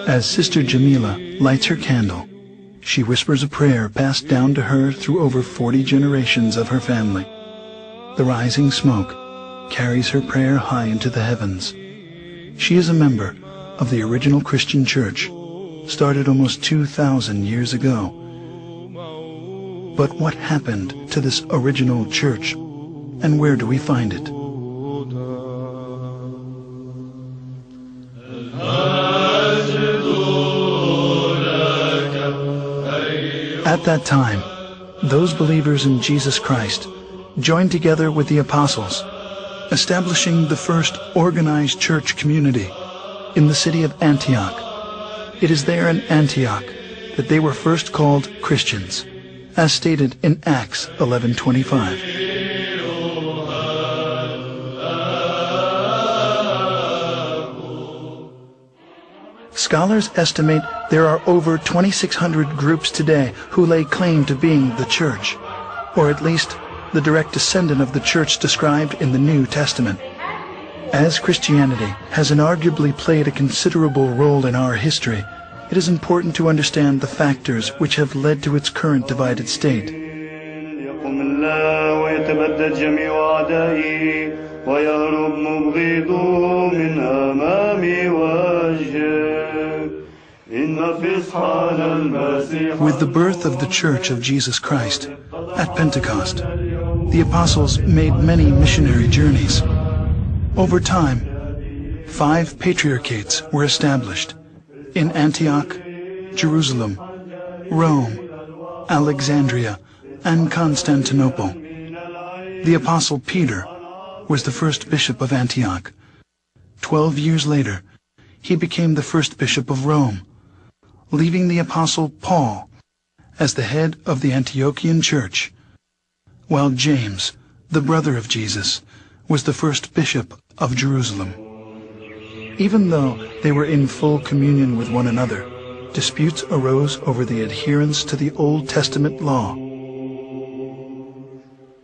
As Sister Jamila lights her candle, she whispers a prayer passed down to her through over 40 generations of her family. The rising smoke carries her prayer high into the heavens. She is a member of the original Christian church, started almost 2,000 years ago. But what happened to this original church, and where do we find it? At that time, those believers in Jesus Christ joined together with the apostles, establishing the first organized church community in the city of Antioch. It is there in Antioch that they were first called Christians, as stated in Acts 11:25. Scholars estimate there are over 2,600 groups today who lay claim to being the church, or at least the direct descendant of the church described in the New Testament. As Christianity has inarguably played a considerable role in our history, it is important to understand the factors which have led to its current divided state. With the birth of the Church of Jesus Christ at Pentecost, the apostles made many missionary journeys. Over time, 5 patriarchates were established in Antioch, Jerusalem, Rome, Alexandria, and Constantinople. The apostle Peter was the first bishop of Antioch. 12 years later, he became the first bishop of Rome, leaving the apostle Paul as the head of the Antiochian church, while James, the brother of Jesus, was the first bishop of Jerusalem. Even though they were in full communion with one another, disputes arose over the adherence to the Old Testament law.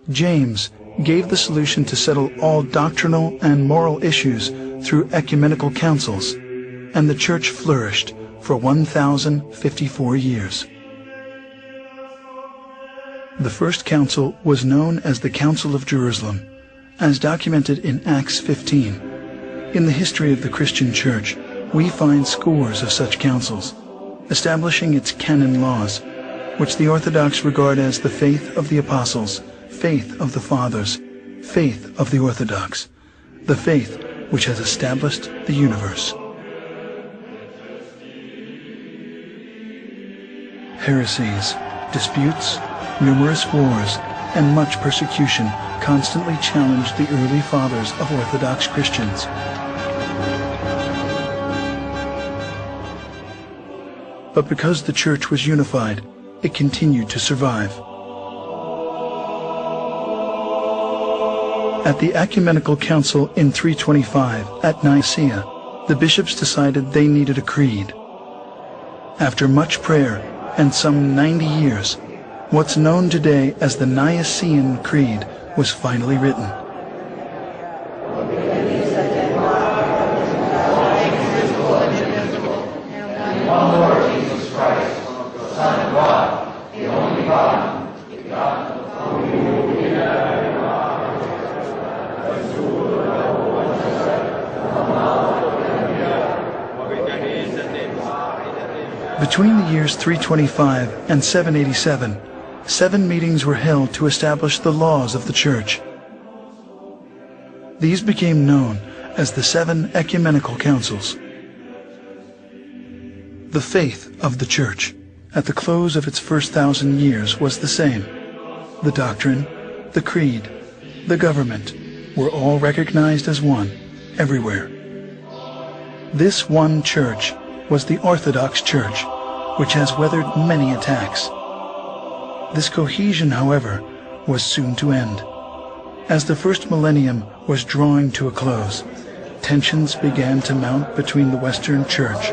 James gave the solution to settle all doctrinal and moral issues through ecumenical councils, and the church flourished for 1,054 years. The first council was known as the Council of Jerusalem, as documented in Acts 15. In the history of the Christian Church, we find scores of such councils, establishing its canon laws, which the Orthodox regard as the faith of the apostles, faith of the fathers, faith of the Orthodox, the faith which has established the universe. Heresies, disputes, numerous wars, and much persecution constantly challenged the early fathers of Orthodox Christians. But because the church was unified, it continued to survive. At the Ecumenical Council in 325 at Nicaea, the bishops decided they needed a creed. After much prayer and some 90 years, what's known today as the Nicene Creed was finally written. Between the years 325 and 787, 7 meetings were held to establish the laws of the Church. These became known as the 7 Ecumenical Councils. The faith of the Church at the close of its first 1,000 years was the same. The doctrine, the creed, the government were all recognized as one everywhere. This one church was the Orthodox Church, which has weathered many attacks. This cohesion, however, was soon to end. As the first millennium was drawing to a close, tensions began to mount between the Western Church,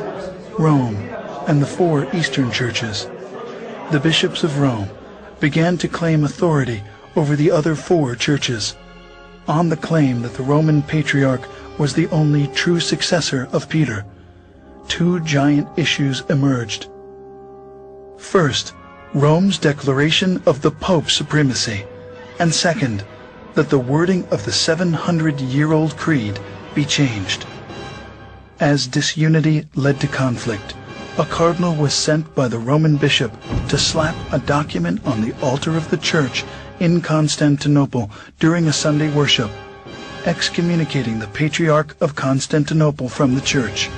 Rome, and the 4 Eastern churches. the bishops of Rome began to claim authority over the other 4 churches, on the claim that the Roman Patriarch was the only true successor of Peter. 2 giant issues emerged. First, Rome's declaration of the Pope's supremacy, and second, that the wording of the 700-year-old creed be changed. As disunity led to conflict, a cardinal was sent by the Roman bishop to slap a document on the altar of the church in Constantinople during a Sunday worship, excommunicating the Patriarch of Constantinople from the church.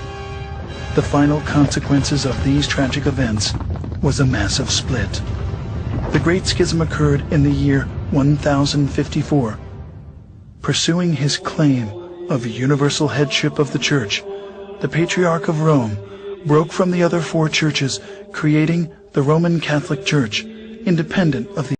The final consequences of these tragic events was a massive split. The Great Schism occurred in the year 1054. Pursuing his claim of universal headship of the Church, the Patriarch of Rome broke from the other 4 churches, creating the Roman Catholic Church, independent of the